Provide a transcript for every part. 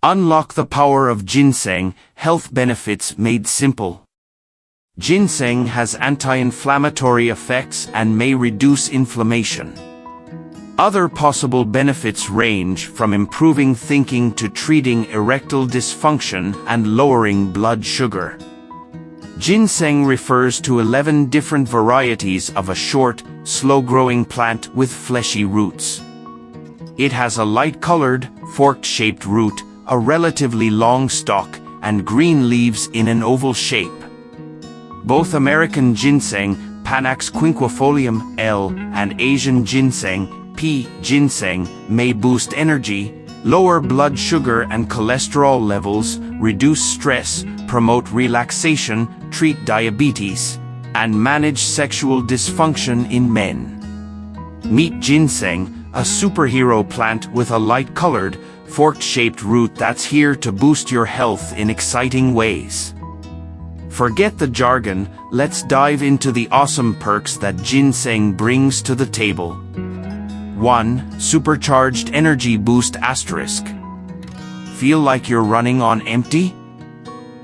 Unlock the power of ginseng, health benefits made simple. Ginseng has anti-inflammatory effects and may reduce inflammation. Other possible benefits range from improving thinking to treating erectile dysfunction and lowering blood sugar. Ginseng refers to 11 different varieties of a short, slow-growing plant with fleshy roots. It has a light-colored, fork-shaped root, a relatively long stalk, and green leaves in an oval shape. Both American ginseng, Panax quinquefolium, L, and Asian ginseng, P. ginseng, may boost energy, lower blood sugar and cholesterol levels, reduce stress, promote relaxation, treat diabetes, and manage sexual dysfunction in men. Meet ginseng, a superhero plant with a light-colored, fork-shaped root that's here to boost your health in exciting ways. Forget the jargon, let's dive into the awesome perks that ginseng brings to the table. 1. Supercharged energy boost asterisk. Feel like you're running on empty?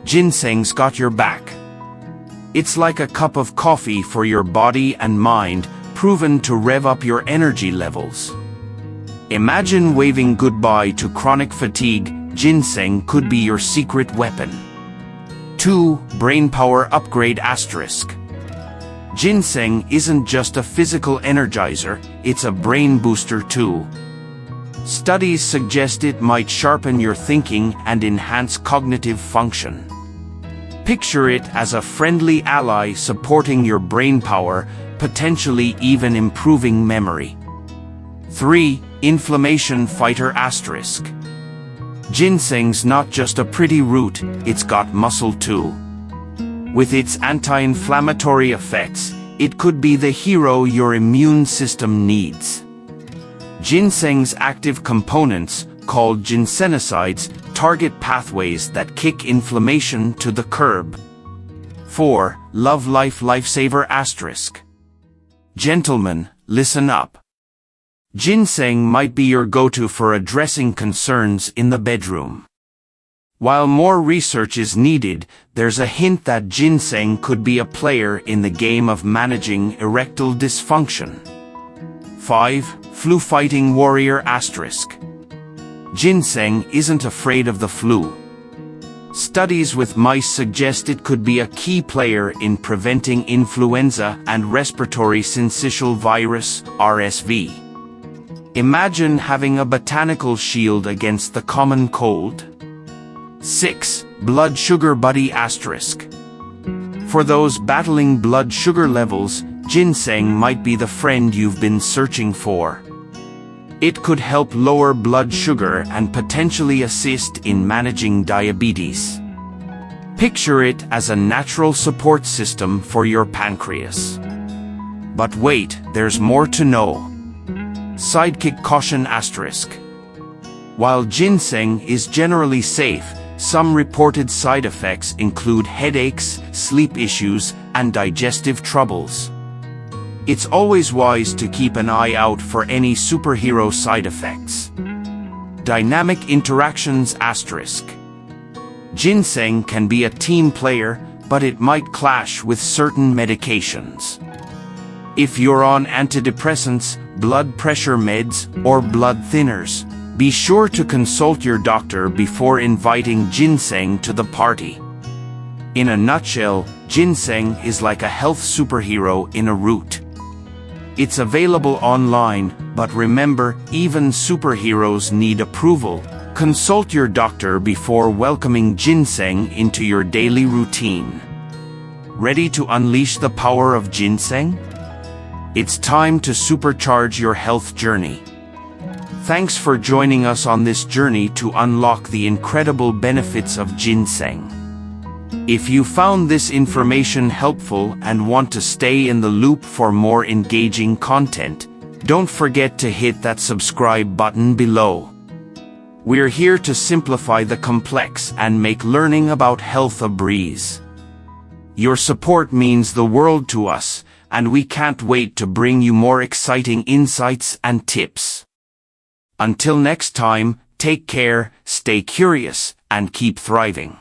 Ginseng's got your back. It's like a cup of coffee for your body and mind, proven to rev up your energy levels. Imagine waving goodbye to chronic fatigue. Ginseng could be your secret weapon. 2. Brain power upgrade asterisk. Ginseng isn't just a physical energizer, it's a brain booster too. Studies suggest it might sharpen your thinking and enhance cognitive function. Picture it as a friendly ally supporting your brain power, potentially even improving memory. 3. Inflammation fighter asterisk. Ginseng's not just a pretty root, it's got muscle too. With its anti-inflammatory effects, it could be the hero your immune system needs. Ginseng's active components, called ginsenosides, target pathways that kick inflammation to the curb. 4. Love life lifesaver asterisk. Gentlemen, listen up. Ginseng might be your go-to for addressing concerns in the bedroom. While more research is needed, there's a hint that ginseng could be a player in the game of managing erectile dysfunction. 5. Flu-fighting warrior asterisk. Ginseng isn't afraid of the flu. Studies with mice suggest it could be a key player in preventing influenza and respiratory syncytial virus, RSV. Imagine having a botanical shield against the common cold. 6. Blood sugar buddy asterisk. For those battling blood sugar levels, ginseng might be the friend you've been searching for. It could help lower blood sugar and potentially assist in managing diabetes. Picture it as a natural support system for your pancreas. But wait, there's more to know. Sidekick caution asterisk. While ginseng is generally safe, some reported side effects include headaches, sleep issues, and digestive troubles. It's always wise to keep an eye out for any superhero side effects. Dynamic interactions asterisk. Ginseng can be a team player, but it might clash with certain medications. If you're on antidepressants, blood pressure meds, or blood thinners, be sure to consult your doctor before inviting ginseng to the party. In a nutshell, ginseng is like a health superhero in a root. It's available online, but remember, even superheroes need approval. Consult your doctor before welcoming ginseng into your daily routine. Ready to unleash the power of ginseng? It's time to supercharge your health journey. Thanks for joining us on this journey to unlock the incredible benefits of ginseng. If you found this information helpful and want to stay in the loop for more engaging content, don't forget to hit that subscribe button below. We're here to simplify the complex and make learning about health a breeze. Your support means the world to us, and we can't wait to bring you more exciting insights and tips. Until next time, Take care, stay curious, and keep thriving.